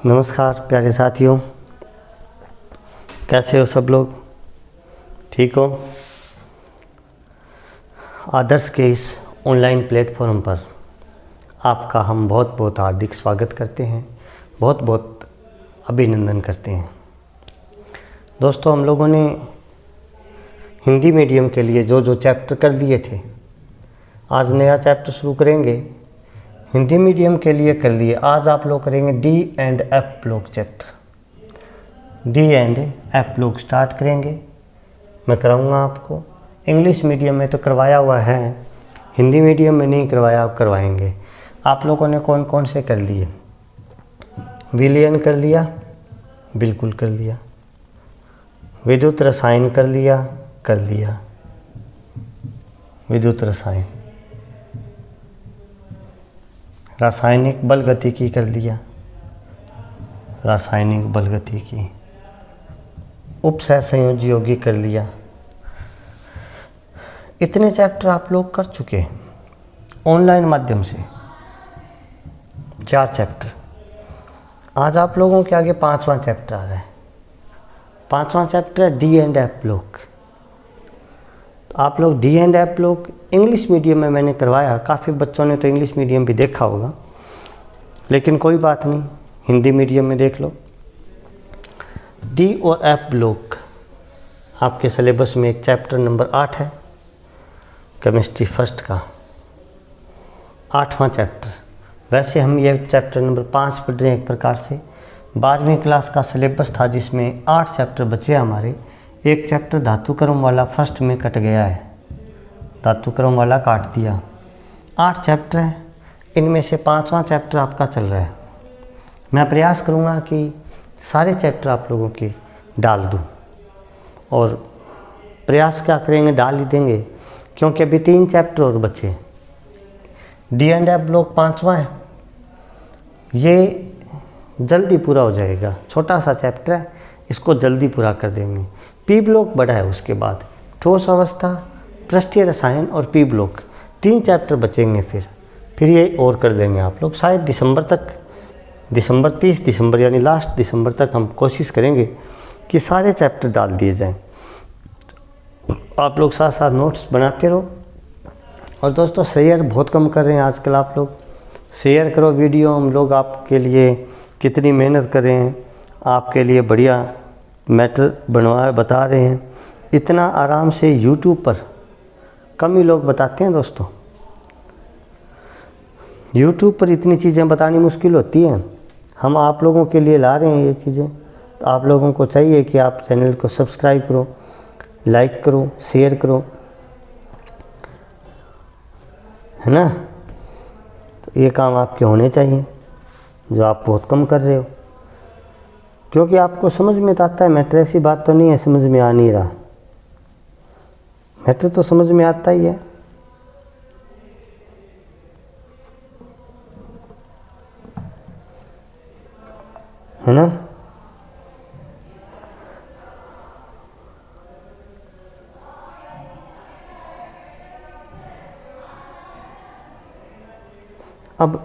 नमस्कार प्यारे साथियों, कैसे हो सब लोग? ठीक हो? आदर्श के इस ऑनलाइन प्लेटफॉर्म पर आपका हम बहुत बहुत हार्दिक स्वागत करते हैं, बहुत बहुत अभिनंदन करते हैं। दोस्तों, हम लोगों ने हिंदी मीडियम के लिए जो जो चैप्टर कर दिए थे, आज नया चैप्टर शुरू करेंगे। हिंदी मीडियम के लिए कर लिए, आज आप लोग करेंगे D and F block chapter. D and F block start करेंगे, मैं कराऊंगा आपको। इंग्लिश मीडियम में तो करवाया हुआ है, हिंदी मीडियम में नहीं करवाया, आप करवाएंगे। आप लोगों ने कौन कौन से कर लिए? विलयन कर लिया? बिल्कुल कर लिया। विद्युत रसायन कर लिया? कर लिया। विद्युत रसायन। रासायनिक बल गतिकी कर लिया? रासायनिक बल गतिकी। उपसह संयोजी यौगिक कर लिया। इतने चैप्टर आप लोग कर चुके हैं ऑनलाइन माध्यम से, 4 चैप्टर। आज आप लोगों के आगे 5वां चैप्टर आ रहा है। 5वां चैप्टर है डी एंड एफ ब्लॉक। आप लोग D and F block English medium में मैंने करवाया, काफ़ी बच्चों ने तो इंग्लिश मीडियम भी देखा होगा, लेकिन कोई बात नहीं, हिंदी मीडियम में देख लो। डी और एफ ब्लॉक आपके सिलेबस में एक चैप्टर नंबर 8 है, केमिस्ट्री फर्स्ट का 8वां चैप्टर। वैसे हम ये चैप्टर नंबर 5 पढ़ रहे हैं एक प्रकार से। 12वीं क्लास का सिलेबस था जिसमें 8 चैप्टर बचे हमारे। एक चैप्टर धातु क्रम वाला फर्स्ट में कट गया है, धातु क्रम वाला काट दिया। 8 चैप्टर हैं, इनमें से 5वां चैप्टर आपका चल रहा है। मैं प्रयास करूँगा कि सारे चैप्टर आप लोगों के डाल दूँ, और प्रयास क्या करेंगे, डाल ही देंगे, क्योंकि अभी 3 चैप्टर और बचे हैं। डी एंड एफ ब्लॉक 5वां है, ये जल्दी पूरा हो जाएगा। छोटा सा चैप्टर है, इसको जल्दी पूरा कर देंगे। पी ब्लॉक बड़ा है, उसके बाद ठोस अवस्था, पृष्ठीय रसायन और पी ब्लॉक 3 चैप्टर बचेंगे। फिर ये और कर देंगे आप लोग। शायद दिसंबर तक, 30 दिसंबर यानी लास्ट दिसंबर तक हम कोशिश करेंगे कि सारे चैप्टर डाल दिए जाएं। आप लोग साथ साथ नोट्स बनाते रहो। और दोस्तों, शेयर बहुत कम कर रहे हैं आजकल आप लोग। शेयर करो वीडियो, हम लोग आपके लिए कितनी मेहनत कर रहे हैं, आपके लिए बढ़िया मैटर बता रहे हैं। इतना आराम से यूट्यूब पर कम ही लोग बताते हैं दोस्तों। यूट्यूब पर इतनी चीज़ें बतानी मुश्किल होती हैं, हम आप लोगों के लिए ला रहे हैं ये चीज़ें। तो आप लोगों को चाहिए कि आप चैनल को सब्सक्राइब करो, लाइक करो, शेयर करो, है ना। तो ये काम आपके होने चाहिए, जो आप बहुत कम कर रहे हो, क्योंकि आपको समझ में तो आता है मैटर। ऐसी बात तो नहीं है समझ में आ नहीं रहा, मैटर तो समझ में आता ही है ना। अब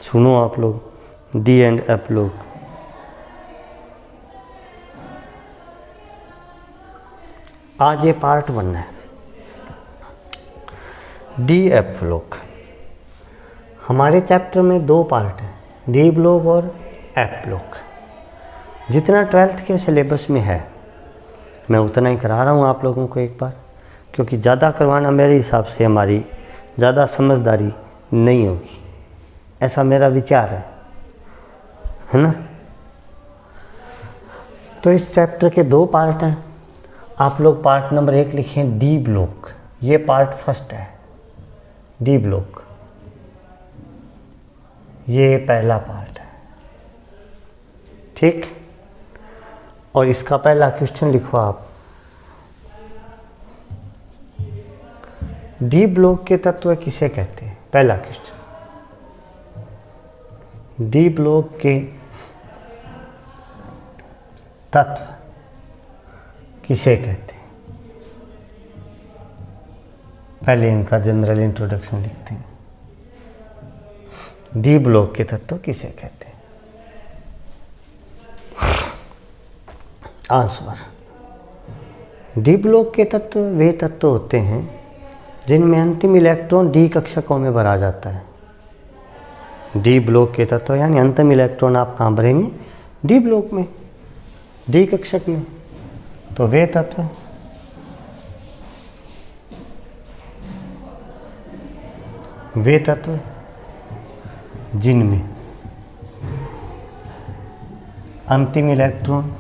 सुनो आप लोग, डी एंड एफ ब्लॉक। आज ये पार्ट 1 है, डी एफ ब्लॉक। हमारे चैप्टर में 2 पार्ट हैं, डी ब्लॉक और एफ ब्लॉक। जितना 12th के सिलेबस में है मैं उतना ही करा रहा हूँ आप लोगों को एक बार, क्योंकि ज़्यादा करवाना मेरे हिसाब से हमारी ज़्यादा समझदारी नहीं होगी, ऐसा मेरा विचार है ना। तो इस चैप्टर के 2 पार्ट हैं। आप लोग पार्ट नंबर 1 लिखें डी ब्लॉक, ये पार्ट फर्स्ट है, डी ब्लॉक, ये पहला पार्ट है, ठीक। और इसका पहला क्वेश्चन लिखो आप, डी ब्लॉक के तत्व किसे कहते हैं? पहला क्वेश्चन, डी ब्लॉक के तत्व किसे कहते हैं? पहले इनका जनरल इंट्रोडक्शन लिखते हैं। डी ब्लॉक के तत्व किसे कहते हैं? आंसर, डी ब्लॉक के तत्व वे तत्व होते हैं जिनमें अंतिम इलेक्ट्रॉन डी कक्षकों में भरा जाता है। डी ब्लॉक के तत्व यानी अंतिम इलेक्ट्रॉन आप कहाँ भरेंगे? डी ब्लॉक में, डी कक्षक में। तो वे तत्व जिनमें अंतिम इलेक्ट्रॉन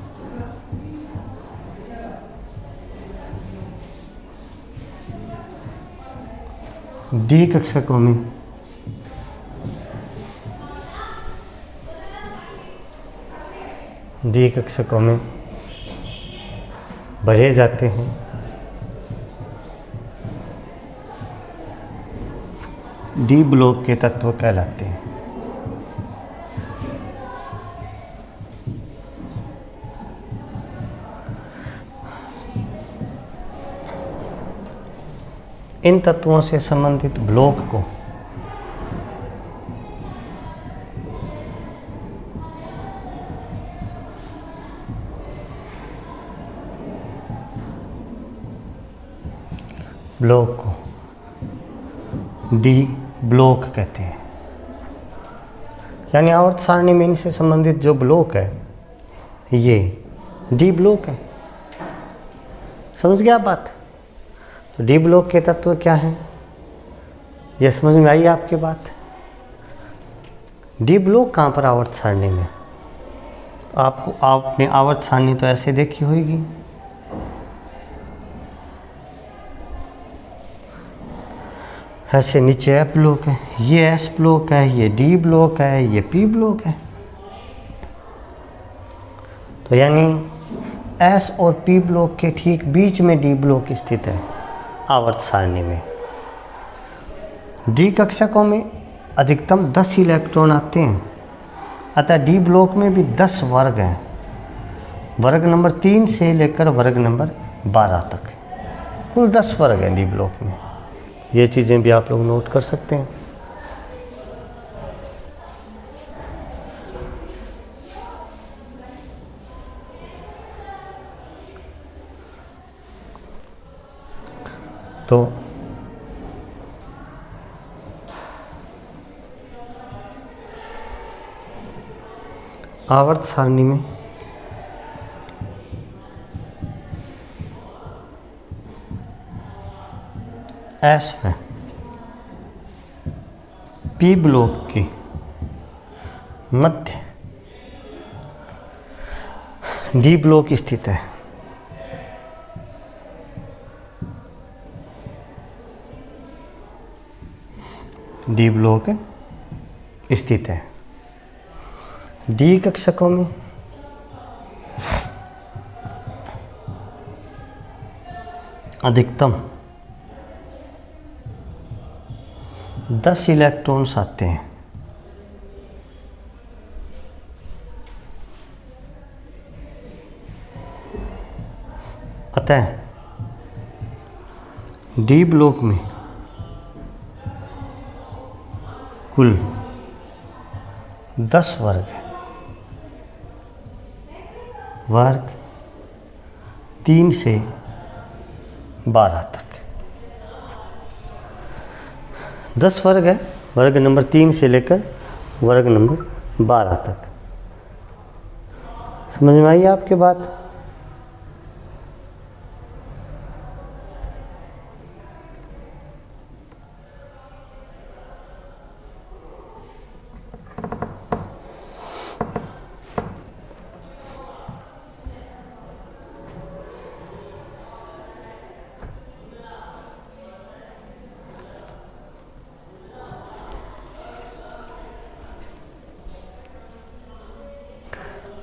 डी कक्षकों में भरे जाते हैं, डी ब्लॉक के तत्व कहलाते हैं। इन तत्वों से संबंधित ब्लॉक को डी ब्लॉक कहते हैं। यानी आवर्त सारणी में इनसे संबंधित जो ब्लॉक है ये डी ब्लॉक है। समझ गया बात? तो डी ब्लॉक के तत्व क्या हैं, ये समझ में आई आपकी बात? डी ब्लॉक कहाँ पर? आवर्त सारणी में। तो आपने आवर्त सारणी तो ऐसे देखी होगी, ऐसे नीचे एफ ब्लॉक है, ये एस ब्लॉक है, ये डी ब्लॉक है, ये पी ब्लॉक है। तो यानी एस और पी ब्लॉक के ठीक बीच में डी ब्लॉक स्थित है आवर्त सारणी में। डी कक्षकों में अधिकतम 10 इलेक्ट्रॉन आते हैं, अतः डी ब्लॉक में भी 10 वर्ग हैं, वर्ग नंबर 3 से लेकर वर्ग नंबर 12 तक, कुल 10 वर्ग हैं डी ब्लॉक में। ये चीज़ें भी आप लोग नोट कर सकते हैं। तो आवर्त सारणी में एस में पी ब्लॉक के मध्य डी ब्लॉक स्थित है। डी ब्लॉक स्थित है। डी कक्षकों में अधिकतम 10 इलेक्ट्रॉन्स आते हैं, अतः डी ब्लॉक में कुल 10 वर्ग है, वर्ग 3 से 12 तक 10 वर्ग है, वर्ग नंबर 3 से लेकर वर्ग नंबर 12 तक। समझ में आई आपकी बात?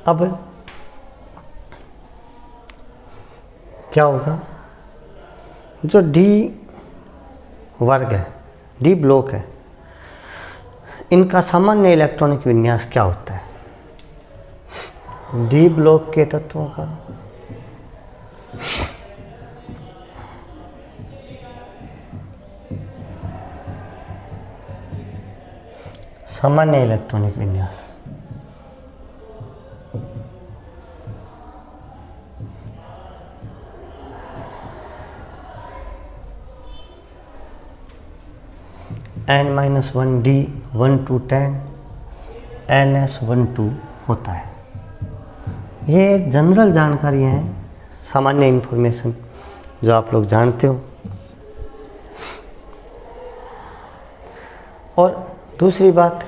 अब क्या होगा, जो डी वर्ग है, डी ब्लॉक है, इनका सामान्य इलेक्ट्रॉनिक विन्यास क्या होता है? डी ब्लॉक के तत्वों का सामान्य इलेक्ट्रॉनिक विन्यास n-1 d 1 to 10 ns12 होता है। ये जनरल जानकारियाँ हैं, सामान्य इन्फॉर्मेशन जो आप लोग जानते हो। और दूसरी बात,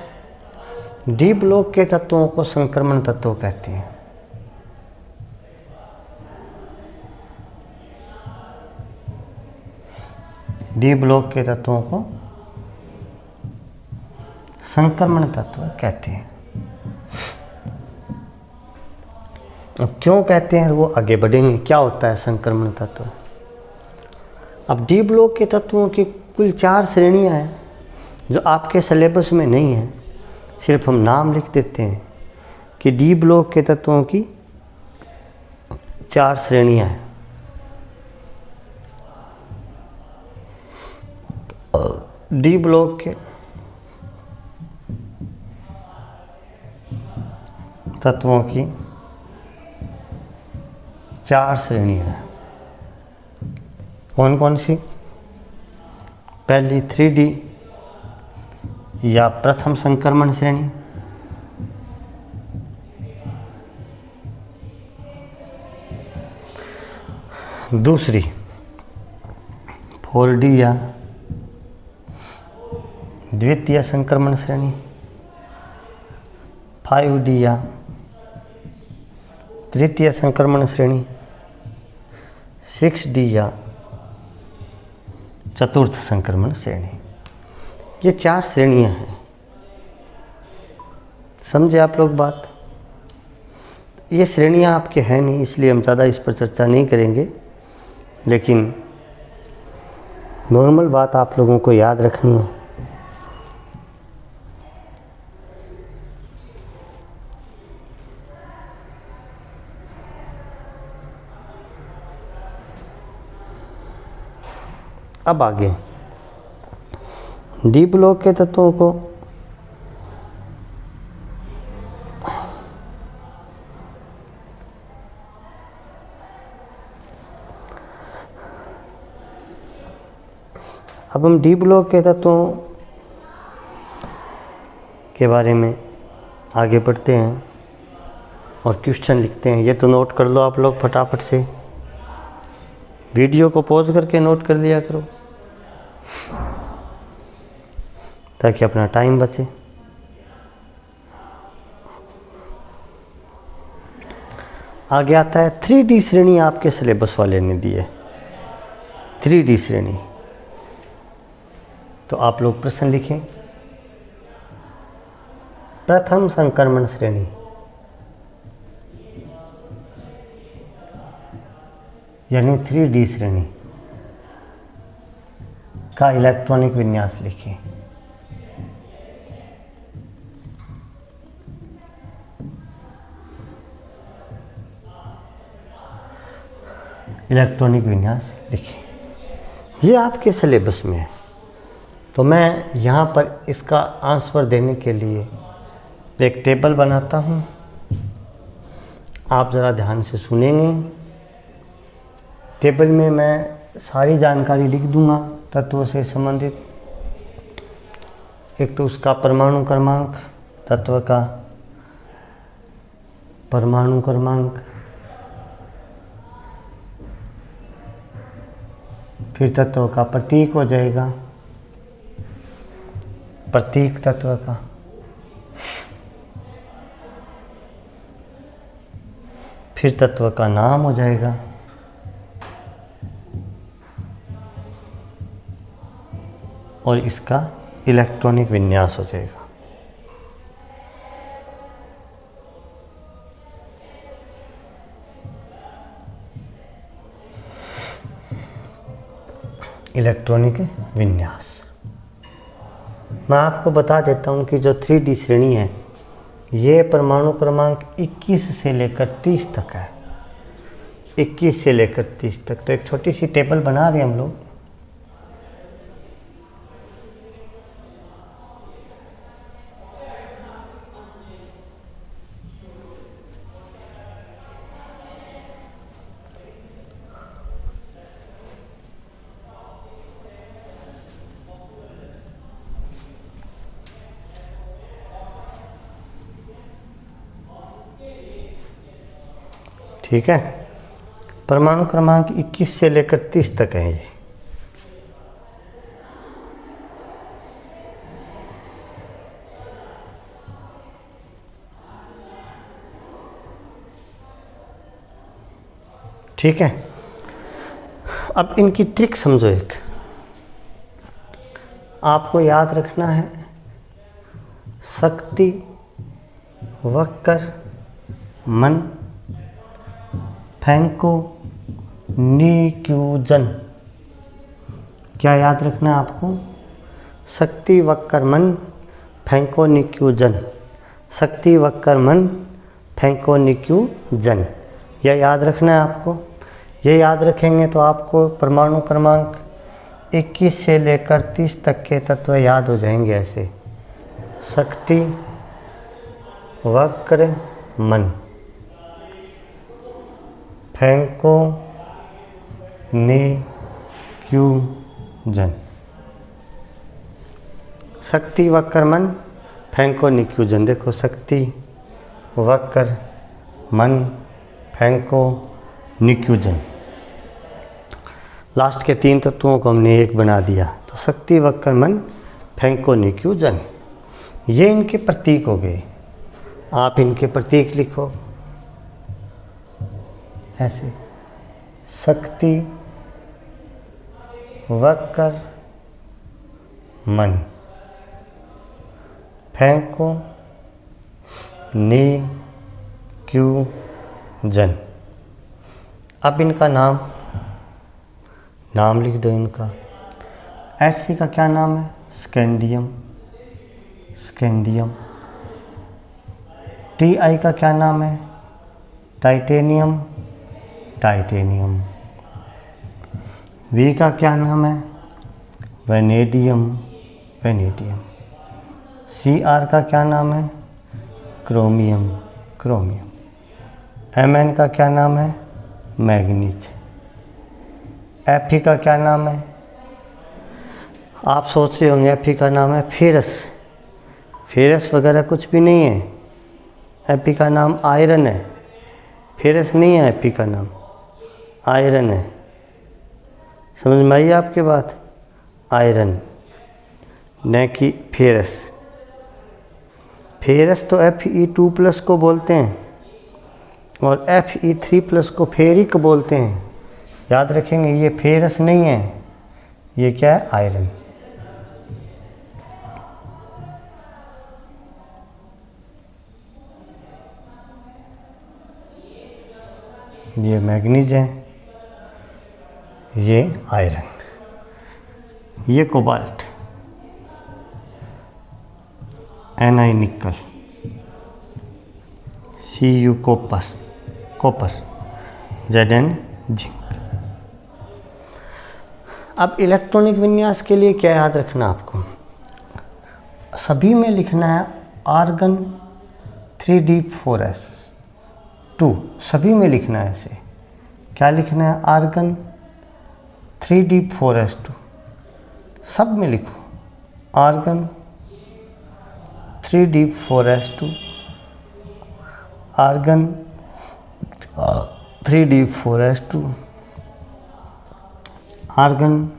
डी ब्लॉक के तत्वों को संक्रमण तत्व कहते हैं। डी ब्लॉक के तत्वों को संक्रमण तत्व कहते हैं। अब क्यों कहते हैं वो आगे बढ़ेंगे। क्या होता है संक्रमण तत्व? अब डी ब्लॉक के तत्वों की कुल 4 श्रेणियां हैं जो आपके सिलेबस में नहीं है, सिर्फ हम नाम लिख देते हैं कि डी ब्लॉक के तत्वों की 4 श्रेणियां हैं। डी ब्लॉक के तत्वों की 4 श्रेणियां हैं। कौन कौन सी? पहली 3D या प्रथम संक्रमण श्रेणी, दूसरी 4D या द्वितीय संक्रमण श्रेणी, 5D या तृतीय संक्रमण श्रेणी, 6D या चतुर्थ संक्रमण श्रेणी। ये 4 श्रेणियां हैं। समझे आप लोग बात? ये श्रेणियां आपके हैं नहीं, इसलिए हम ज़्यादा इस पर चर्चा नहीं करेंगे, लेकिन नॉर्मल बात आप लोगों को याद रखनी है। अब आगे डी ब्लॉक के तत्वों को अब हम डी ब्लॉक के तत्वों के बारे में आगे बढ़ते हैं और क्वेश्चन लिखते हैं। ये तो नोट कर लो आप लोग फटाफट से, वीडियो को पॉज करके नोट कर लिया करो ताकि अपना टाइम बचे। आगे आता है 3D श्रेणी। आपके सिलेबस वाले ने दी है 3D श्रेणी, तो आप लोग प्रश्न लिखें। प्रथम संक्रमण श्रेणी, यानी 3D श्रेणी का इलेक्ट्रॉनिक विन्यास लिखें। इलेक्ट्रॉनिक विन्यास लिखें। ये आपके सिलेबस में है, तो मैं यहाँ पर इसका आंसर देने के लिए एक टेबल बनाता हूँ। आप ज़रा ध्यान से सुनेंगे। टेबल में मैं सारी जानकारी लिख दूंगा तत्वों से संबंधित। एक तो उसका परमाणु क्रमांक, तत्व का परमाणु क्रमांक, फिर तत्व का प्रतीक हो जाएगा, प्रतीक तत्व का, फिर तत्व का नाम हो जाएगा, और इसका इलेक्ट्रॉनिक विन्यास हो जाएगा। इलेक्ट्रॉनिक विन्यास। मैं आपको बता देता हूँ कि जो 3D श्रेणी है ये परमाणु क्रमांक 21 से लेकर 30 तक है। 21 से लेकर 30 तक। तो एक छोटी सी टेबल बना रहे हैं हम लोग। ठीक है, परमाणु क्रमांक 21 से लेकर 30 तक है ये। ठीक है, अब इनकी ट्रिक समझो। एक आपको याद रखना है, शक्ति, वक्र, मन, फेंको, निक्यूजन। क्या याद रखना है आपको? शक्ति, वक्र, मन, फेंको, निक्यूजन। शक्ति, वक्र, मन, फेंको, निक्यूजन। यह याद रखना है आपको। ये याद रखेंगे तो आपको परमाणु क्रमांक 21 से लेकर 30 तक के तत्व याद हो जाएंगे ऐसे। शक्ति, वक्र, मन, फेंको, निक्यूजन। शक्ति, वक्र, मन, फेंको, निक्यूजन। देखो, शक्ति, वक्र, मन, फेंको, निक्यूजन। लास्ट के 3 तत्वों को हमने एक बना दिया। तो शक्ति, वक्र, मन, फेंको, निक्यूजन, ये इनके प्रतीक हो गए। आप इनके प्रतीक लिखो ऐसे। शक्ति, वक्र, मन, फेंको, निक्यूजन। अब इनका नाम लिख दो इनका। Hc का क्या नाम है? स्कैंडियम। Ti का क्या नाम है? टाइटेनियम। V का क्या नाम है? वेनेडियम। Cr का क्या नाम है? क्रोमियम। Mn का क्या नाम है? मैग्नीज। Fe का क्या नाम है? आप सोच रहे होंगे Fe का नाम है फेरस वगैरह कुछ भी नहीं है। Fe का नाम आयरन है, फेरस नहीं है। Fe का नाम आयरन है। समझ में आई आपकी बात? आयरन न कि फेरस। फेरस तो Fe2+ को बोलते हैं और Fe3+ को फेरिक बोलते हैं। याद रखेंगे, ये फेरस नहीं है, ये क्या है? आयरन। ये मैग्नीज है, ये आयरन, ये कोबाल्ट, Ni निकल, Cu कॉपर, Zn जिंक। अब इलेक्ट्रॉनिक विन्यास के लिए क्या याद रखना आपको? सभी में लिखना है आर्गन 3d4s2। सभी में लिखना है ऐसे। क्या लिखना है? Argon 3d4s2। सब में लिखो argon 3d4s2, argon 3d4s2, argon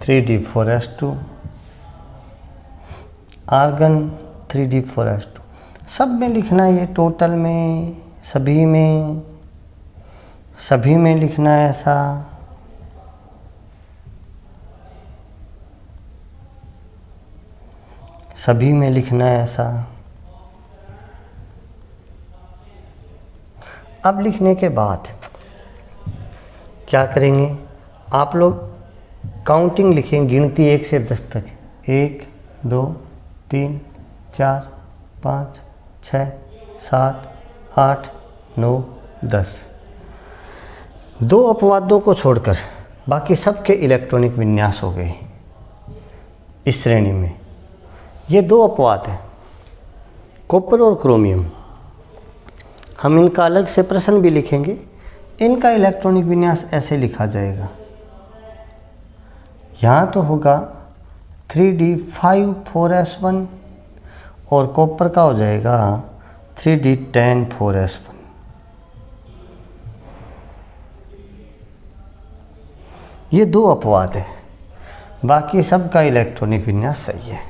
3d4s2, argon 3d4s2। सब में लिखना है ये, टोटल में, सभी में लिखना है ऐसा। सभी में लिखना है ऐसा। अब लिखने के बाद क्या करेंगे आप लोग? काउंटिंग लिखें, गिनती 1 से 10 तक। 1 2 3 4 5 6 7 8 9 10। 2 अपवादों को छोड़कर बाकी सबके इलेक्ट्रॉनिक विन्यास हो गए इस श्रेणी में। ये 2 अपवाद हैं, कॉपर और क्रोमियम। हम इनका अलग से प्रश्न भी लिखेंगे। इनका इलेक्ट्रॉनिक विन्यास ऐसे लिखा जाएगा, यहाँ तो होगा 3d5 4s1 और कॉपर का हो जाएगा 3d10 4s1। ये 2 अपवाद है, बाकी सबका इलेक्ट्रॉनिक विन्यास सही है।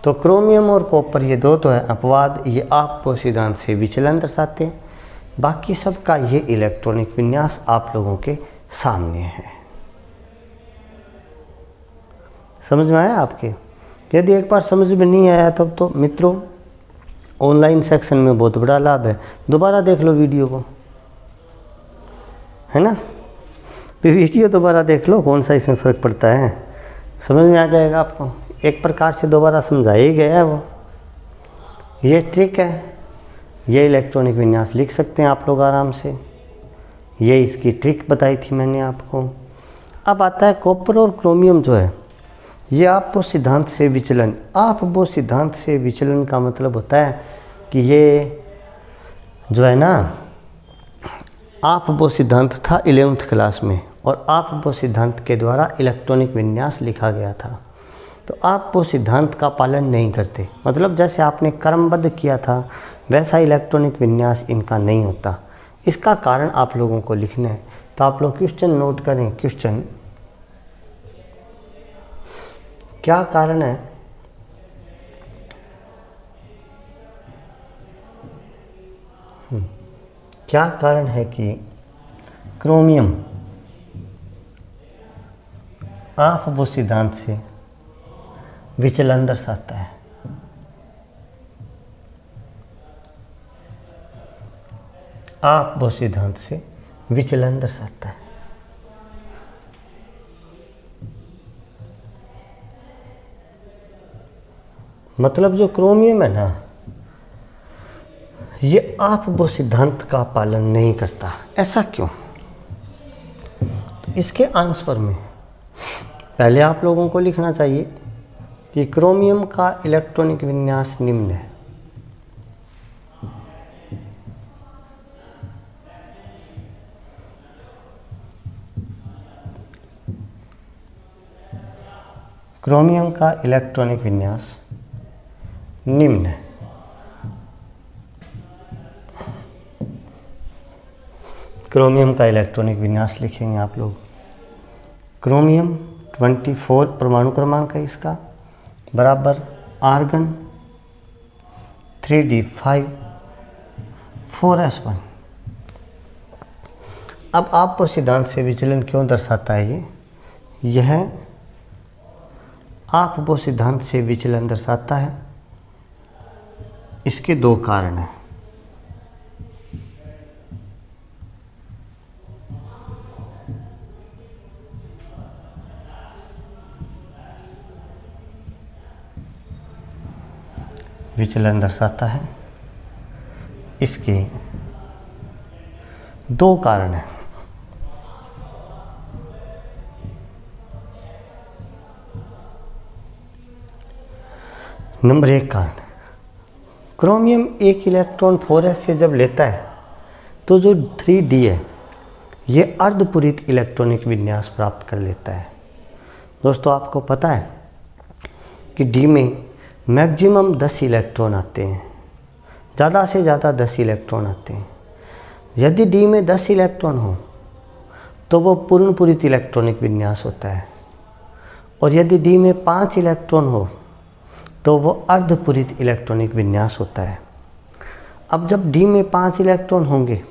तो क्रोमियम और कॉपर ये 2 तो है अपवाद, ये आपको सिद्धांत से विचलन दर्शाते हैं। बाकी सबका ये इलेक्ट्रॉनिक विन्यास आप लोगों के सामने है। समझ में आया आपके? यदि एक बार समझ में नहीं आया तब तो मित्रों ऑनलाइन सेक्शन में बहुत बड़ा लाभ है, दोबारा देख लो वीडियो को, है ना। फिर वीडियो दोबारा देख लो, कौन सा इसमें फ़र्क पड़ता है, समझ में आ जाएगा आपको। एक प्रकार से दोबारा समझाया ही गया है वो। ये ट्रिक है, ये इलेक्ट्रॉनिक विन्यास लिख सकते हैं आप लोग आराम से। ये इसकी ट्रिक बताई थी मैंने आपको। अब आता है कॉपर और क्रोमियम जो है, ये आपको सिद्धांत से विचलन। आप वो सिद्धांत से विचलन का मतलब होता है कि ये जो है ना, आप वो सिद्धांत था 11th क्लास में और आप वो सिद्धांत के द्वारा इलेक्ट्रॉनिक विन्यास लिखा गया था। तो आप वो सिद्धांत का पालन नहीं करते, मतलब जैसे आपने क्रमबद्ध किया था वैसा इलेक्ट्रॉनिक विन्यास इनका नहीं होता। इसका कारण आप लोगों को लिखना है। तो आप लोग क्वेश्चन नोट करें। क्वेश्चन क्या कारण है? क्या कारण है कि क्रोमियम आप वो सिद्धांत से विचलन दर्शाता है? आप वो सिद्धांत से विचलन दर्शाता है। मतलब जो क्रोमियम है ना, ये आप वो सिद्धांत का पालन नहीं करता। ऐसा क्यों? तो इसके आंसर में पहले आप लोगों को लिखना चाहिए कि क्रोमियम का इलेक्ट्रॉनिक विन्यास निम्न है। क्रोमियम का इलेक्ट्रॉनिक विन्यास निम्न है। क्रोमियम का इलेक्ट्रॉनिक विन्यास लिखेंगे आप लोग। क्रोमियम 24 परमाणु क्रमांक है इसका, बराबर आर्गन 3d5 4s1। अब आपको सिद्धांत से विचलन क्यों दर्शाता है? यह आप वो सिद्धांत से विचलन दर्शाता है, इसके 2 कारण हैं। विचलन दर्शाता है, इसके 2 कारण हैं। नंबर 1 कारण, क्रोमियम एक इलेक्ट्रॉन 4s से जब लेता है तो जो 3d है ये अर्धपूरित इलेक्ट्रॉनिक विन्यास प्राप्त कर लेता है। दोस्तों आपको पता है कि d में मैक्सिमम 10 इलेक्ट्रॉन आते हैं, ज़्यादा से ज़्यादा 10 इलेक्ट्रॉन आते हैं। यदि d में 10 इलेक्ट्रॉन हो तो वो पूर्णपूरित इलेक्ट्रॉनिक विन्यास होता है, और यदि d में 5 इलेक्ट्रॉन हो तो वो अर्धपूरित इलेक्ट्रॉनिक विन्यास होता है। अब जब d में 5 इलेक्ट्रॉन होंगे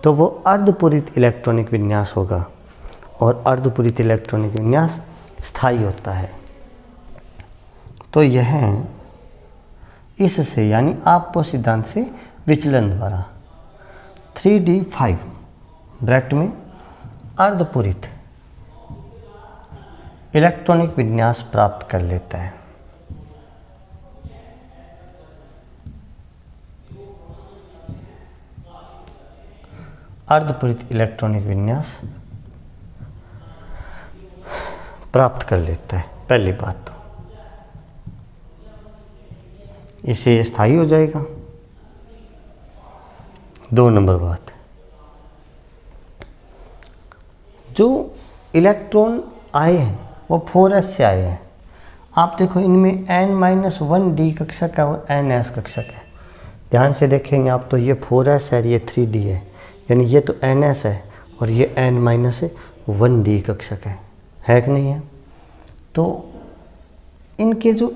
तो वो अर्धपूरित इलेक्ट्रॉनिक विन्यास होगा, और अर्धपूरित इलेक्ट्रॉनिक विन्यास स्थायी होता है। तो यह इससे यानी आपको सिद्धांत से विचलन द्वारा 3d5 ब्रैकेट में अर्धपूरित इलेक्ट्रॉनिक विन्यास प्राप्त कर लेता है। अर्धपूरित इलेक्ट्रॉनिक विन्यास प्राप्त कर लेता है। पहली बात तो इसे स्थायी हो जाएगा। 2 नंबर बात, जो इलेक्ट्रॉन आए हैं वो 4s से आए हैं। आप देखो इनमें n-1d कक्षक है और ns कक्षक है। ध्यान से देखेंगे आप तो ये 4s है, ये 3d है, यानी ये तो ns है और ये n-1d कक्षक है कि नहीं है? तो इनके जो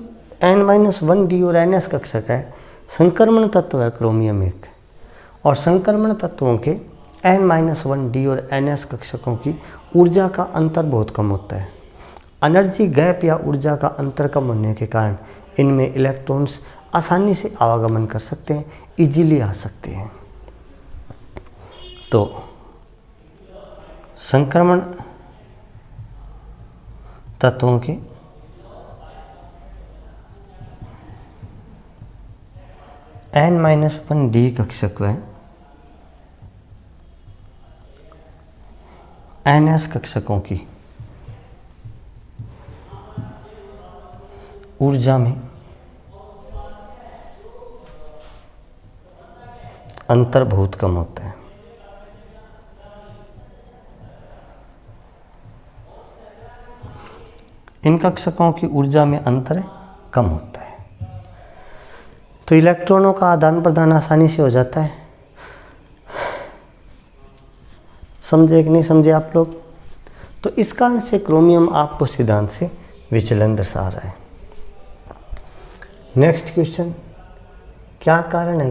n-1d और ns कक्षक है संक्रमण तत्व है क्रोमियम 1, और संक्रमण तत्वों के n-1d और ns कक्षकों की ऊर्जा का अंतर बहुत कम होता है। एनर्जी गैप या ऊर्जा का अंतर कम होने के कारण इनमें इलेक्ट्रॉन्स आसानी से आवागमन कर सकते हैं, इजीली आ सकते हैं। तो संक्रमण तत्वों के n-1d कक्षक व ns कक्षकों की ऊर्जा में अंतर बहुत कम होता है। इन कक्षकों की ऊर्जा में अंतर कम होता है, तो इलेक्ट्रॉनों का आदान प्रदान आसानी से हो जाता है। समझे कि नहीं समझे आप लोग? तो इस कारण से क्रोमियम आपको सिद्धांत से विचलन दर्शा रहा है। नेक्स्ट क्वेश्चन, क्या कारण है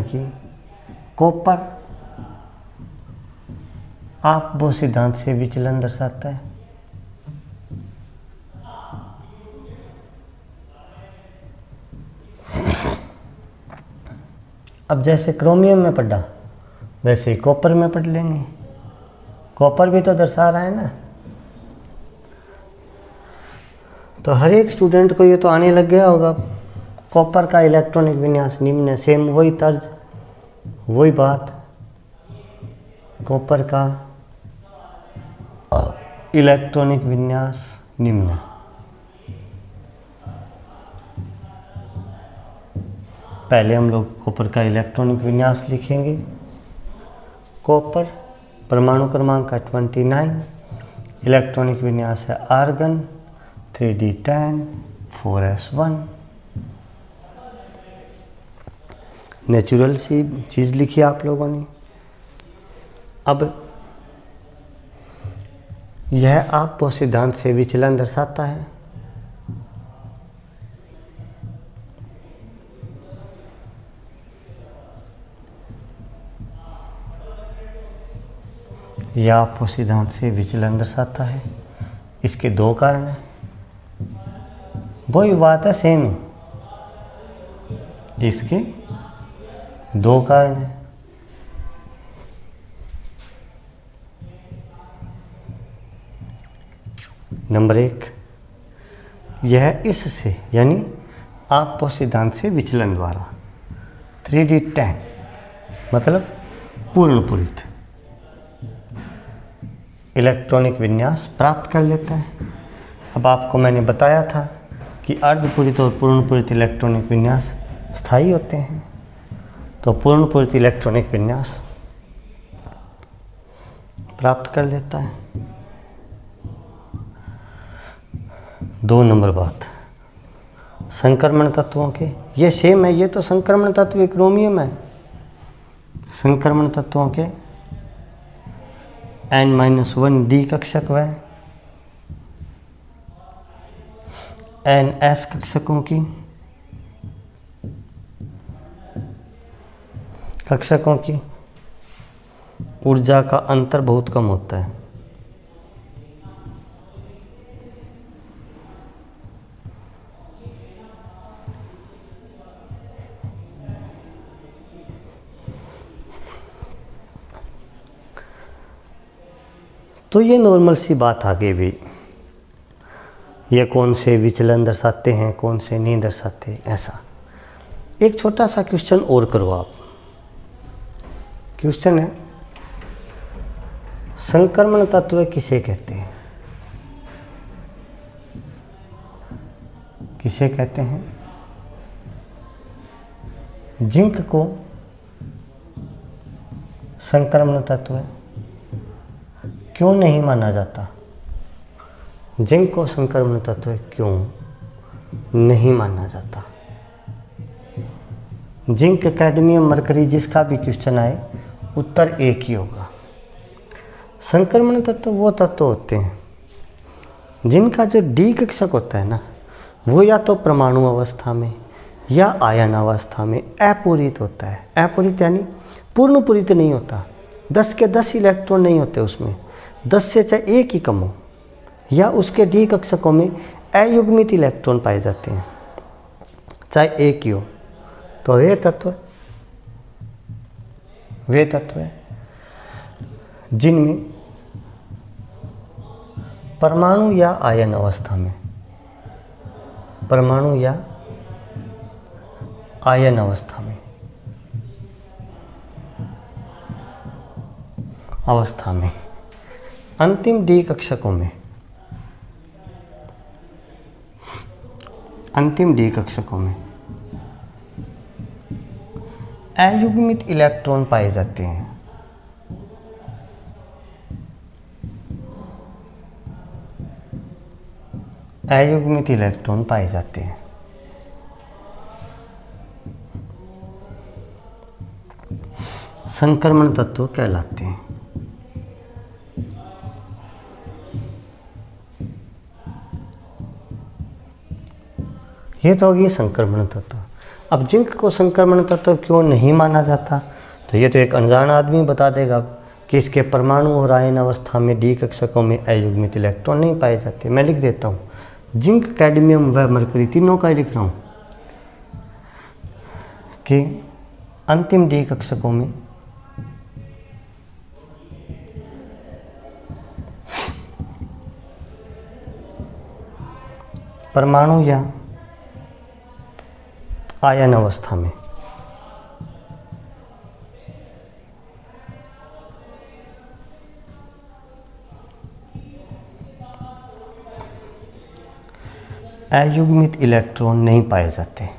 कि कॉपर आपको सिद्धांत से विचलन दर्शाता है? अब जैसे क्रोमियम में पढ़ा वैसे ही कॉपर में पढ़ लेंगे। कॉपर भी तो दर्शा रहा है ना, तो हर एक स्टूडेंट को ये तो आने लग गया होगा। कॉपर का इलेक्ट्रॉनिक विन्यास निम्न है, सेम वही तर्ज वही बात। कॉपर का इलेक्ट्रॉनिक विन्यास निम्न है। पहले हम लोग कॉपर का इलेक्ट्रॉनिक विन्यास लिखेंगे। कॉपर परमाणु क्रमांक का 29, इलेक्ट्रॉनिक विन्यास है आर्गन 3d10 4s1। नेचुरल सी चीज़ लिखी आप लोगों ने। अब यह आपको सिद्धांत से विचलन दर्शाता है। यह आपको सिद्धांत से विचलन दर्शाता है। इसके 2 कारण हैं, वही बात है, सेम है। इसके 2 कारण हैं। नंबर 1, यह इससे यानी आपको सिद्धांत से विचलन द्वारा 3d10 मतलब पूर्णपूरित इलेक्ट्रॉनिक विन्यास प्राप्त कर लेता है। अब आपको मैंने बताया था कि अर्धपूरित और पूर्णपूरित इलेक्ट्रॉनिक विन्यास स्थायी होते हैं, तो पूर्णपूरित इलेक्ट्रॉनिक विन्यास प्राप्त कर लेता है। 2 नंबर बात, संक्रमण तत्वों के ये सेम है, ये तो संक्रमण तत्व क्रोमियम है। संक्रमण तत्वों के n-1d कक्षक व ns कक्षकों की ऊर्जा का अंतर बहुत कम होता है। तो ये नॉर्मल सी बात आगे भी, ये कौन से विचलन दर्शाते हैं, कौन से नहीं दर्शाते, ऐसा। एक छोटा सा क्वेश्चन और करो आप। क्वेश्चन है, संक्रमण तत्व किसे कहते हैं? किसे कहते हैं? जिंक को संक्रमण तत्व क्यों नहीं माना जाता? जिंक को संक्रमण तत्व क्यों नहीं माना जाता? जिंक, कैडमियम, मरकरी, जिसका भी क्वेश्चन आए उत्तर एक ही होगा। संक्रमण तत्व वो तत्व होते हैं जिनका जो डी कक्षक होता है ना, वो या तो परमाणु अवस्था में या आयन अवस्था में अपूरित होता है। अपूरित यानी पूर्ण पूरित नहीं होता, 10 के 10 इलेक्ट्रॉन नहीं होते उसमें, 10 से चाहे एक ही कम हो, या उसके डी कक्षकों में अयुग्मित इलेक्ट्रॉन पाए जाते हैं, चाहे एक ही हो। तो वे तत्व है जिनमें परमाणु या आयन अवस्था में, परमाणु या आयन अवस्था में अंतिम डी कक्षकों में, अयुग्मित इलेक्ट्रॉन पाए जाते हैं। अयुग्मित इलेक्ट्रॉन पाए जाते हैं। संक्रमण तत्व कहलाते हैं। ये तो होगी संक्रमण तत्व। अब जिंक को संक्रमण तत्व क्यों नहीं माना जाता, तो ये तो एक अनजान आदमी बता देगा कि इसके परमाणु और आयन अवस्था में डी कक्षकों में अयुग्मित इलेक्ट्रॉन नहीं पाए जाते। मैं लिख देता हूँ, जिंक, कैडमियम व मरकरी, तीनों का ही लिख रहा हूँ कि अंतिम डी कक्षकों में परमाणु या आयन अवस्था में अयुग्मित इलेक्ट्रॉन नहीं पाए जाते।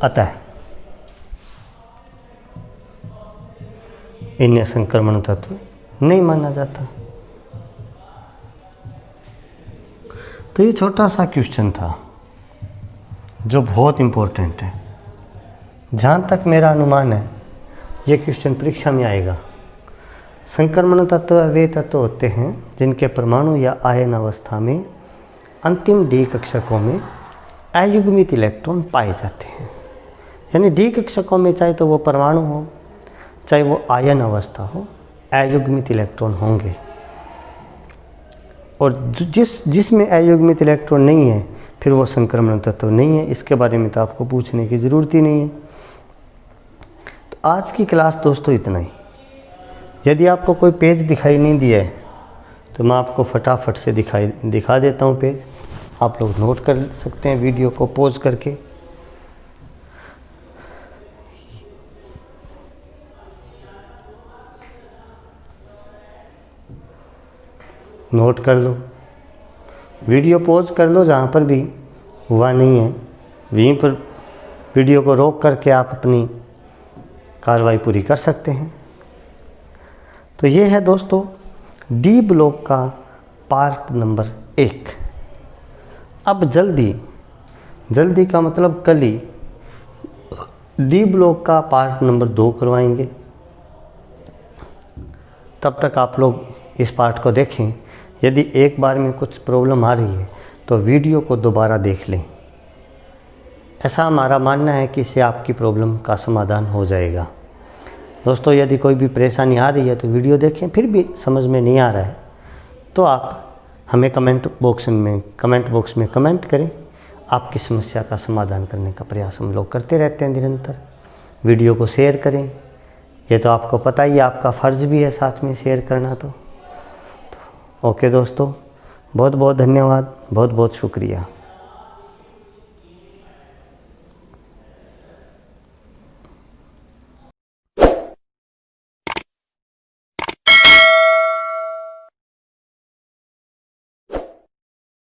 अतः इन्हें संक्रमण तत्व नहीं माना जाता। तो ये छोटा सा क्वेश्चन था जो बहुत इम्पोर्टेंट है। जहाँ तक मेरा अनुमान है ये क्वेश्चन परीक्षा में आएगा। संक्रमण तत्व वे तत्व होते हैं जिनके परमाणु या आयन अवस्था में अंतिम डी कक्षकों में अयुग्मित इलेक्ट्रॉन पाए जाते हैं। यानी डी कक्षकों में चाहे तो वो परमाणु हो चाहे वो आयन अवस्था हो, अयुग्मित इलेक्ट्रॉन होंगे। और जिसमें अयुग्मित इलेक्ट्रॉन नहीं है फिर वो संक्रमण तत्व नहीं है। इसके बारे में तो आपको पूछने की ज़रूरत ही नहीं है। तो आज की क्लास दोस्तों इतना ही। यदि आपको कोई पेज दिखाई नहीं दिया है तो मैं आपको फटाफट से दिखा देता हूँ पेज। आप लोग नोट कर सकते हैं वीडियो को पॉज करके। नोट कर लो, वीडियो पॉज कर लो, जहाँ पर भी हुआ नहीं है वहीं पर वीडियो को रोक करके आप अपनी कार्रवाई पूरी कर सकते हैं। तो ये है दोस्तों डी ब्लॉक का पार्ट नंबर 1। अब जल्दी का मतलब कल ही डी ब्लॉक का पार्ट नंबर 2 करवाएंगे। तब तक आप लोग इस पार्ट को देखें। यदि एक बार में कुछ प्रॉब्लम आ रही है तो वीडियो को दोबारा देख लें। ऐसा हमारा मानना है कि इससे आपकी प्रॉब्लम का समाधान हो जाएगा। दोस्तों यदि कोई भी परेशानी आ रही है तो वीडियो देखें, फिर भी समझ में नहीं आ रहा है तो आप हमें कमेंट बॉक्स में कमेंट करें आपकी समस्या का समाधान करने का प्रयास हम लोग करते रहते हैं निरंतर। वीडियो को शेयर करें, ये तो आपको पता ही है, आपका फ़र्ज़ भी है साथ में शेयर करना। तो ओके दोस्तों, बहुत बहुत धन्यवाद, बहुत बहुत शुक्रिया।